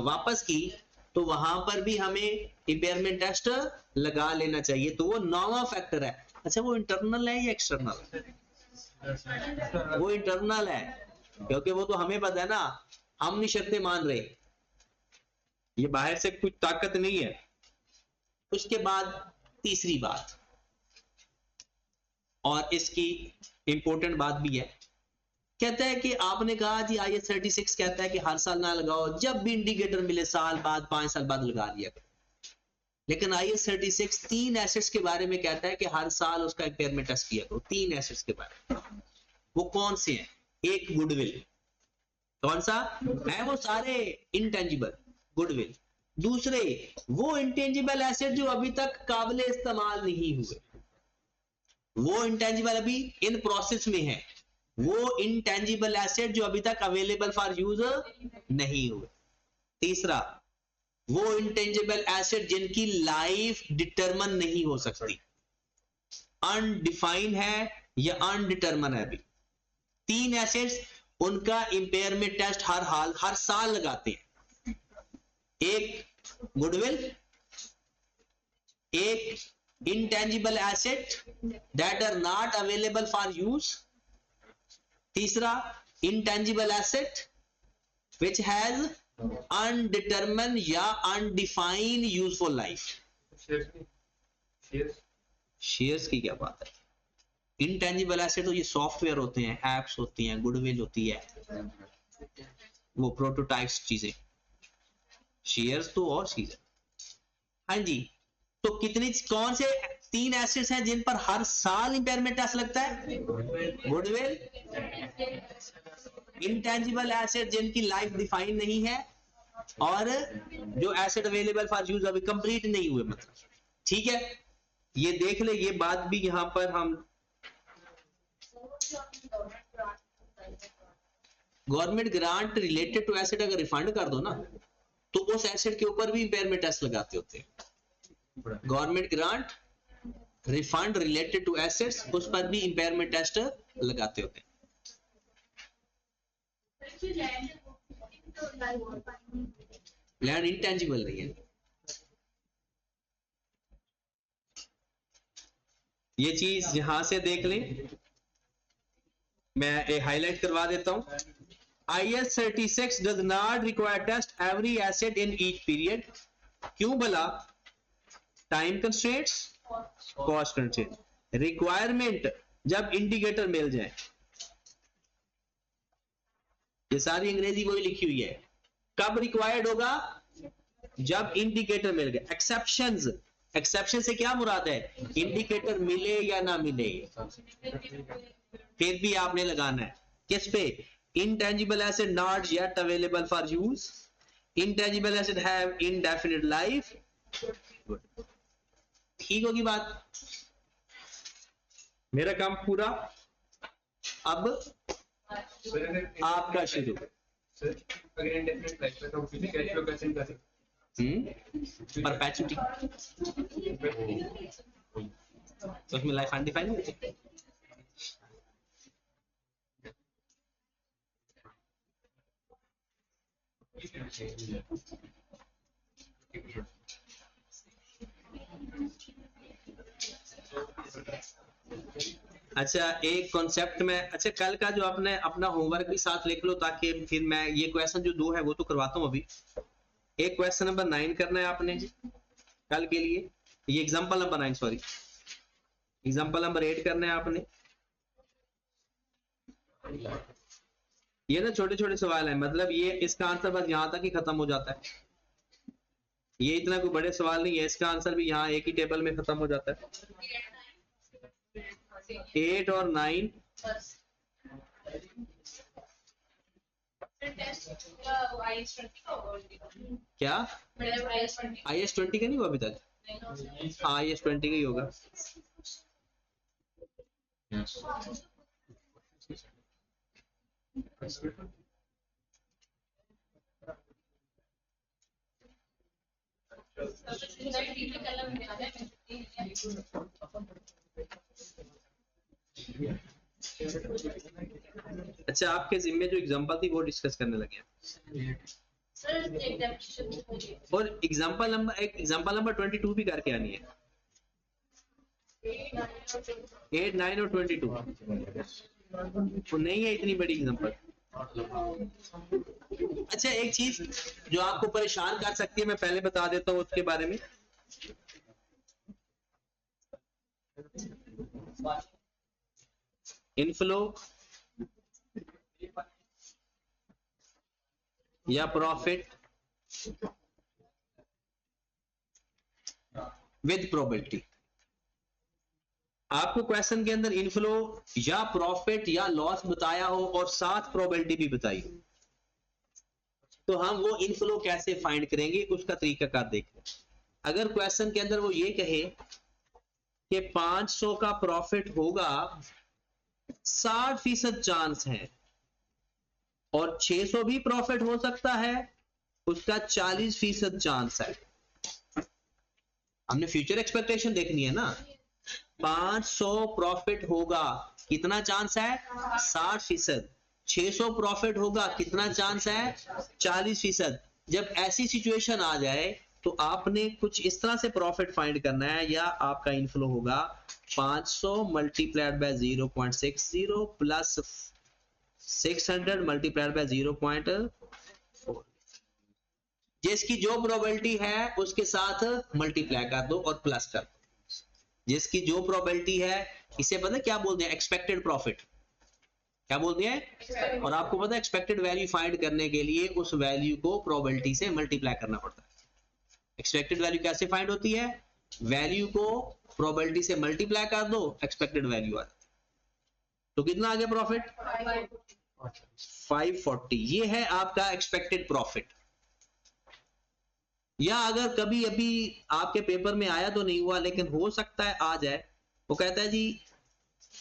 A: वापस की तो वहां पर भी हमें इंपेयरमेंट टेस्ट लगा लेना चाहिए। तो वो नौवां फैक्टर है। अच्छा, वो इंटरनल है या एक्सटर्नल है? वो इंटरनल है, क्योंकि वो तो हमें पता है ना, हम नहीं शर्तें मान रहे, ये बाहर से कुछ ताकत नहीं है। उसके बाद तीसरी बात, और इसकी इंपॉर्टेंट बात भी है, कहता है कि आपने कहा जी IAS 36 कहता है कि हर साल ना लगाओ, जब भी इंडिकेटर मिले साल बाद 5 साल बाद लगा दिया करो। लेकिन IAS 36 3 एसेट्स के बारे में कहता है कि हर साल उसका इंपेयरमेंट टेस्ट किया करो। 3 एसेट्स के बारे में, वो कौन से हैं? एक गुडविल, कौन सा है? वो सारे इंटेंजिबल गुडविल। दूसरे वो इंटेंजिबल एसेट जो अभी तक काबिले इस्तेमाल नहीं हुए, वो इंटेंजिबल अभी इन प्रोसेस में है, वो इंटेंजिबल एसेट जो अभी तक अवेलेबल फॉर यूज नहीं हुए। तीसरा, वो इंटेंजिबल एसेट जिनकी लाइफ डिटरमिन नहीं हो सकती, अनडिफाइंड है या अनडिटरमिन है। अभी 3 एसेट्स, उनका इंपेयरमेंट टेस्ट हर साल लगाते हैं। एक गुडविल, एक intangible asset that are not available for use, तीसरा intangible asset which has undetermined या अनडिफाइंड यूजफुल लाइफ। शेयर्स की क्या बात है, इंटेंजिबल एसेट तो ये सॉफ्टवेयर होते हैं, एप्स होती हैं, गुडविल होती है, वो प्रोटोटाइप्स चीजें। शेयर्स तो और चीज है। हाँ जी, तो कितनी कौन से 3 एसेट्स हैं जिन पर हर साल इंपेयरमेंट टेस्ट लगता है? गुडविल, इंटेंजिबल एसेट जिनकी लाइफ डिफाइन नहीं है, और जो एसेट अवेलेबल फॉर यूज अभी कंप्लीट नहीं हुए, मतलब। ठीक है, ये देख ले, ये बात भी यहां पर हम government grant related to asset अगर रिफंड कर दो ना, तो उस एसेट के ऊपर भी इंपेयरमेंट टेस्ट लगाते होते हैं। Government grant refund related to assets, उस पर भी इंपेयरमेंट टेस्ट लगाते होते हैं। लैंड इंटेंजिबल नहीं है, ये चीज यहां से देख लें, मैं हाईलाइट करवा देता हूं। IS 36 does not require test every asset in each period। क्यों भला? Time constraints, cost constraint, requirement जब इंडिकेटर मिल जाए, ये सारी अंग्रेजी वही लिखी हुई है। कब रिक्वायर्ड होगा? जब इंडिकेटर मिल गया। एक्सेप्शंस, एक्सेप्शन से क्या मुराद है? इंडिकेटर मिले या ना मिले, फिर भी आपने लगाना है। किस पे? intangible asset not yet available for use, intangible asset have indefinite life। ठीक होगी बात, मेरा काम पूरा। अब आपका शुरू। परपेचुटी, तो उसमें लाइफ अनडिफाइंड होती है। अच्छा, एक कॉन्सेप्ट में, अच्छा कल का जो आपने अपना होमवर्क भी साथ लिख लो, ताकि फिर मैं ये क्वेश्चन जो 2 है वो तो करवाता हूँ अभी। एक क्वेश्चन नंबर 9 करना है आपने कल के लिए, ये example number 9, sorry, example number 8 करना है आपने। ये ना छोटे छोटे सवाल है, मतलब ये इसका आंसर बस यहां तक ही खत्म हो जाता है, ये इतना कोई बड़े सवाल नहीं है, इसका आंसर भी यहाँ एक ही टेबल में खत्म हो जाता है। 8 और 9 क्या? IS 20 का नहीं हुआ अभी तक? हाँ, IS 20 का ही होगा। अच्छा, आपके जिम्मे जो एग्जांपल थी वो डिस्कस करने लगे। और एग्जांपल नंबर 22 भी करके आनी है। 8, 9 और 22 तो नहीं है इतनी बड़ी एग्जांपल। अच्छा, एक चीज जो आपको परेशान कर सकती है, मैं पहले बता देता हूं उसके बारे में। इनफ्लो या प्रॉफिट विद प्रोबेबिलिटी। आपको क्वेश्चन के अंदर इनफ्लो या प्रॉफिट या लॉस बताया हो और साथ प्रोबेबिलिटी भी बताई हो, तो हम वो इनफ्लो कैसे फाइंड करेंगे उसका तरीकाकार देख लें। अगर क्वेश्चन के अंदर वो ये कहे कि 500 का प्रॉफिट होगा, 60% चांस है, और 600 भी प्रॉफिट हो सकता है, उसका 40% चांस है। हमने फ्यूचर एक्सपेक्टेशन देखनी है ना। 500 प्रॉफिट होगा, कितना चांस है? 60%। 600 प्रॉफिट होगा, कितना चांस है? 40%। जब ऐसी सिचुएशन आ जाए तो आपने कुछ इस तरह से प्रॉफिट फाइंड करना है, या आपका इनफ्लो होगा 500 multiplied by 0.60 plus 600 multiplied by 0.4, जिसकी जो प्रोबेबिलिटी है उसके साथ मल्टीप्लाई कर दो और प्लस कर दो। जिसकी जो प्रोबेबिलिटी है, इसे पता है क्या बोलते हैं, एक्सपेक्टेड प्रॉफिट। क्या बोलते हैं? और आपको पता है एक्सपेक्टेड वैल्यू फाइंड करने के लिए उस वैल्यू को प्रोबेबिलिटी से मल्टीप्लाई करना पड़ता है। एक्सपेक्टेड वैल्यू कैसे फाइंड होती है? वैल्यू को प्रोबेबिलिटी से मल्टीप्लाई कर दो, एक्सपेक्टेड वैल्यू आ जाती है। तो कितना आ गया प्रॉफिट? 540। ये है आपका एक्सपेक्टेड प्रॉफिट। या अगर कभी अभी आपके पेपर में आया तो नहीं हुआ, लेकिन हो सकता है आ जाए, वो कहता है जी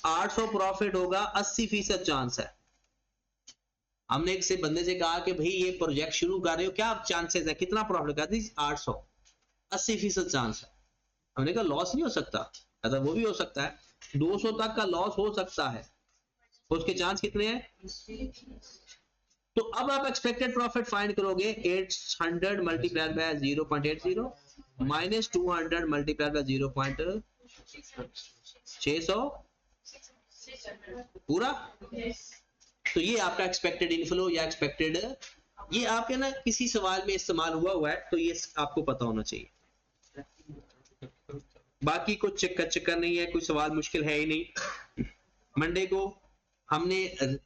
A: 800 प्रॉफिट होगा, 80% चांस है। हमने एक से बंदे से कहा कि भाई ये प्रोजेक्ट शुरू कर रहे हो, क्या चांसेस है, कितना प्रॉफिट? कहते 800, 80% चांस है। हमने कहा लॉस नहीं हो सकता? कहता वो भी हो सकता है, 200 तक का लॉस हो सकता है। उसके चांस कितने हैं? तो अब आप एक्सपेक्टेड प्रॉफिट फाइंड करोगे, 800 multiplied by 0.80 minus 200 multiplied by 0.600 पूरा। तो ये आपका एक्सपेक्टेड इनफ्लो या एक्सपेक्टेड, ये आपके ना किसी सवाल में इस्तेमाल हुआ है, तो ये आपको पता होना चाहिए। बाकी कुछ चक्कर नहीं है, कोई सवाल मुश्किल है ही नहीं। मंडे को हमने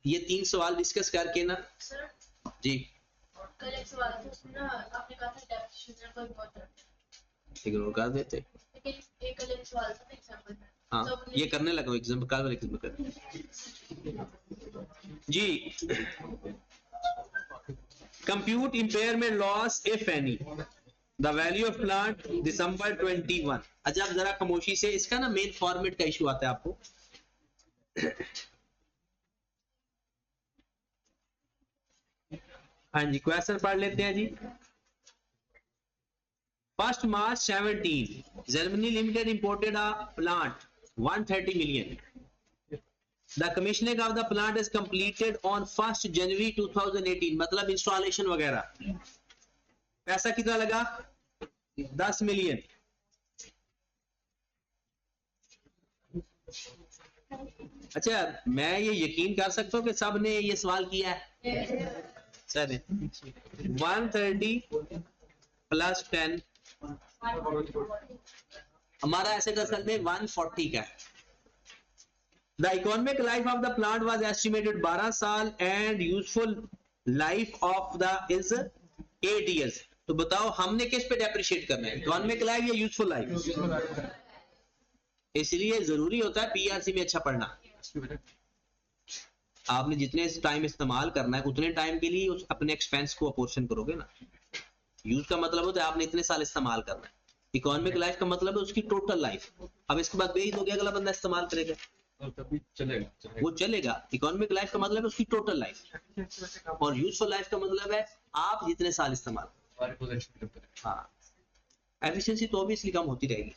A: ये 3 सवाल डिस्कस करके ना जी,
B: कल एक सवाल था उसमें ना आपने कहा था डेप्रिसिएशन को इम्पोर्टेंट
A: इग्नोर कर देते,
B: लेकिन एक कल एक सवाल था एग्जांपल में।
A: हाँ
B: तो
A: ये करने लगा एग्जांपल कल वाले एग्जांपल कर जी। Compute impairment loss if any, the value of plant December 21। अच्छा, जरा खामोशी से, इसका ना मेन फॉर्मेट का इशू आता है आपको। हाँ जी, क्वेश्चन पढ़ लेते हैं जी। 1 March 17, Germany Limited imported a plant 130 million. The commissioning of the plant is completed on 1st January 2018, मतलब इंस्टॉलेशन वगैरह। पैसा कितना लगा? 10 मिलियन। अच्छा, मैं ये यकीन कर सकता हूँ कि सब ने ये सवाल किया है। सर 130 प्लस 10, हमारा ऐसे असल में 140 का है। The economic life of the plant was estimated 12 साल and useful life of the is 8 years। तो बताओ हमने किस पे डेप्रिशिएट करना है, इकोनॉमिक लाइफ या यूजफुल लाइफ? इसलिए जरूरी होता है पीआरसी में अच्छा पढ़ना। आपने जितने टाइम इस्तेमाल करना है उतने टाइम के लिए उस अपने एक्सपेंस को अपोर्शन करोगे ना। यूज का मतलब होता है आपने इतने साल इस्तेमाल करना है। इकोनॉमिक लाइफ का मतलब है उसकी टोटल लाइफ। अब इसके बाद बेच दोगे, अगला बंदा इस्तेमाल करेगा, वो चलेगा। इकोनॉमिक लाइफ का मतलब है उसकी टोटल लाइफ, और यूजफुल लाइफ का मतलब है आप जितने साल इस्तेमाल। हाँ, एफिशिएंसी तो ऑब्वियसली कम होती रहेगी।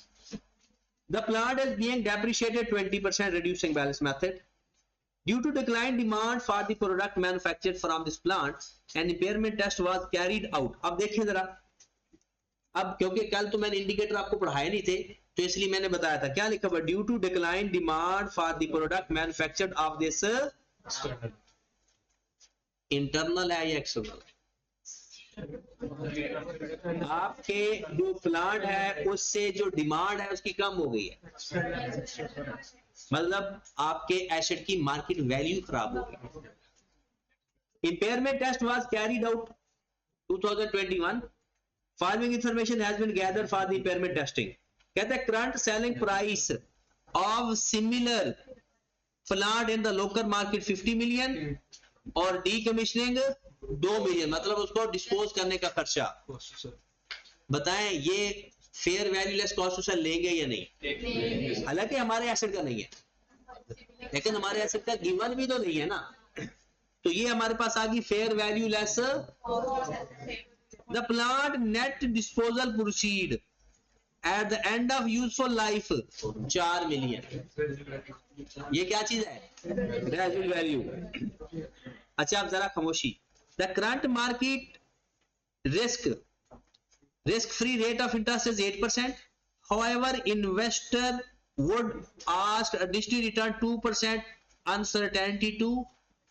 A: The plant is being depreciated 20%, reducing balance method. Due to declined demand for the product manufactured from this plant, an impairment test was carried out. अब देखिए जरा, अब क्योंकि कल तो मैंने इंडिकेटर आपको पढ़ाए नहीं थे, तो इसलिए मैंने बताया था क्या लिखा हुआ, due to decline demand for the product manufactured of this, internal है या एक्सटर्नल? आपके जो प्लांट है उससे जो डिमांड है उसकी कम हो गई है, मतलब आपके एसेट की मार्केट वैल्यू खराब हो गई। Impairment test was carried out 2021। Following information has been gathered for the impairment testing. कहते हैं current selling price of similar plant in the local market 50 million और डीकमीशनिंग 2 मिलियन, मतलब उसको डिस्पोज करने का खर्चा। बताएं ये फेयर वैल्यू लेस कॉस्ट उसे लेंगे या नहीं? हालांकि हमारे एसेट का नहीं है, लेकिन हमारे एसेट का गिवन भी तो नहीं है ना, तो ये हमारे पास आ गई fair value less. The plant net disposal proceed eight the end of useful life 4 million. ये क्या चीज है? Residual value. अच्छा, आप जरा खामोशी। The current market risk free rate of interest is 8%. However, investor would ask additional return 2% uncertainty to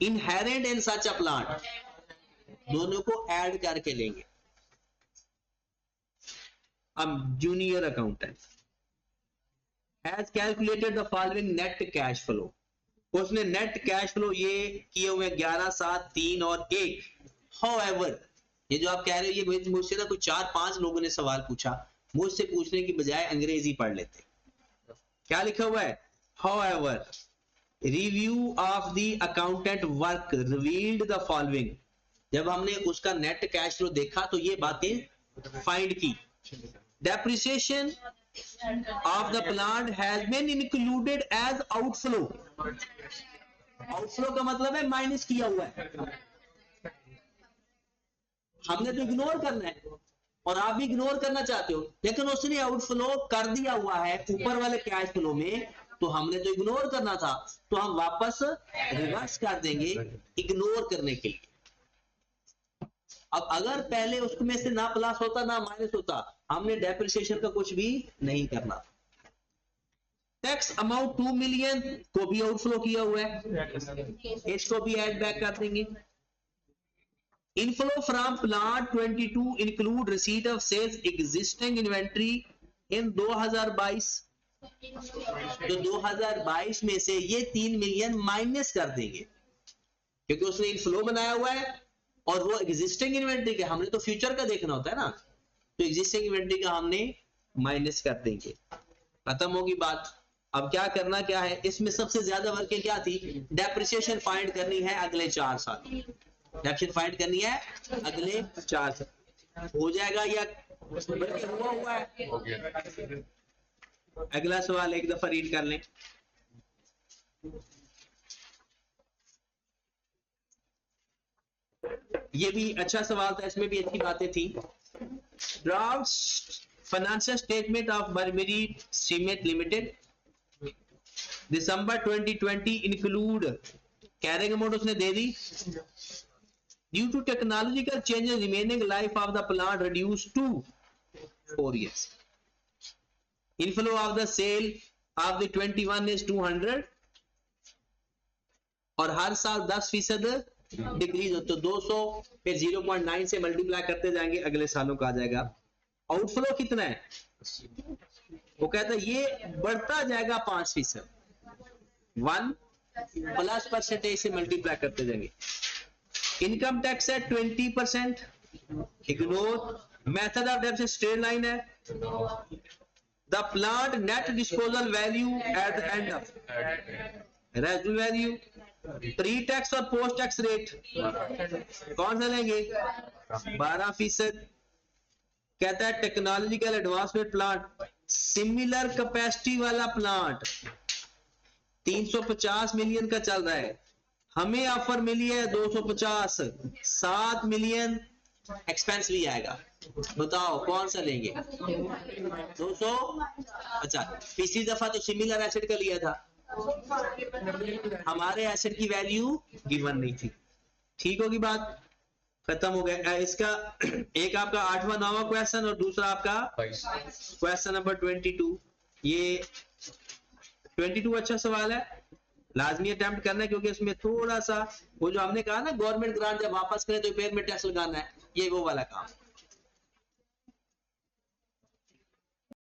A: inherent in such a plant, दोनों को ऐड करके लेंगे। अब junior accountant has calculated the following net cash flow, उसने net cash flow ये किए हुए 11, 7, 3 और 1। हाउएवर, ये जो आप कह रहे हो ये मुझसे ना कुछ 4-5 लोगों ने सवाल पूछा, मुझसे पूछने की बजाय अंग्रेजी पढ़ लेते। क्या लिखा हुआ है? However review of the accountant work revealed the following, जब हमने उसका नेट कैश फ्लो देखा तो ये बातें फाइंड की। Depreciation of the plant has been included as outflow, outflow का मतलब है माइनस किया हुआ है, हमने तो इग्नोर करना है और आप भी इग्नोर करना चाहते हो, लेकिन उसने आउटफ्लो कर दिया हुआ है ऊपर वाले कैश फ्लो में, तो हमने तो इग्नोर करना था, तो हम वापस रिवर्स कर देंगे इग्नोर करने के लिए। अब अगर पहले उसमें से ना प्लस होता ना माइनस होता, हमने डेप्रिसिएशन का कुछ भी नहीं करना। टैक्स अमाउंट 2 मिलियन को भी आउटफ्लो किया हुआ है, इसको भी ऐड बैक कर देंगे। Inflow from plant 22 include receipt of sales existing inventory in 2022, तो 2022 में से ये 3 मिलियन माइनस कर देंगे, क्योंकि उसने इनफ्लो बनाया हुआ है और वो एग्जिस्टिंग इन्वेंट्री का, हमने तो फ्यूचर का देखना होता है ना, तो एग्जिस्टिंग इन्वेंट्री का हमने माइनस कर देंगे। खत्म होगी बात। अब क्या करना क्या है, इसमें सबसे ज्यादा वर्कें क्या थी? डेप्रिसिएशन फाइंड करनी है अगले 4 साल, डेप्रिसिएशन फाइंड करनी है अगले 4 साल। हो जाएगा या बल्कि हुआ है? अगला सवाल एक दफा रीड कर लें। ये भी अच्छा सवाल था, इसमें भी अच्छी बातें थी। Draft financial statement of Burberry cement limited December 2020 include carrying amount उसने दे दी। Due to technological changes remaining life of the plant reduce to 4 years। Inflow of the sale of the 21 is 200 और हर साल 10% डिक्रीज हो, तो 200 फिर 0.9 से multiply करते जाएंगे, अगले सालों का आ जाएगा। आउटफ्लो कितना है? वो कहता है ये बढ़ता जाएगा 5%, 1 प्लस परसेंटेज से मल्टीप्लाई करते जाएंगे। इनकम टैक्स है 20%, ignore. Method of dep straight line है। The plant net disposal value at the end of residual value. Pre tax और पोस्ट टैक्स रेट कौन सा लेंगे? 12%। कहता है technological advancement plant, similar capacity वाला प्लांट 350 मिलियन का चल रहा है, हमें ऑफर मिली है 250, 7 मिलियन एक्सपेंस भी आएगा। बताओ कौन सा लेंगे? 250। पिछली दफा तो सिमिलर एसेट का लिया था, हमारे एसेट की वैल्यू गिवन नहीं थी। ठीक होगी बात? खत्म हो गया इसका। एक आपका 8वां 9वां क्वेश्चन और दूसरा आपका क्वेश्चन नंबर 22। ये 22 अच्छा सवाल है, लाजमी अटेम्प्ट करना है, क्योंकि इसमें थोड़ा सा वो जो हमने कहा ना गवर्नमेंट ग्रांट जब वापस करें तो पेमेंट टैक्स लगाना है, ये वो वाला काम।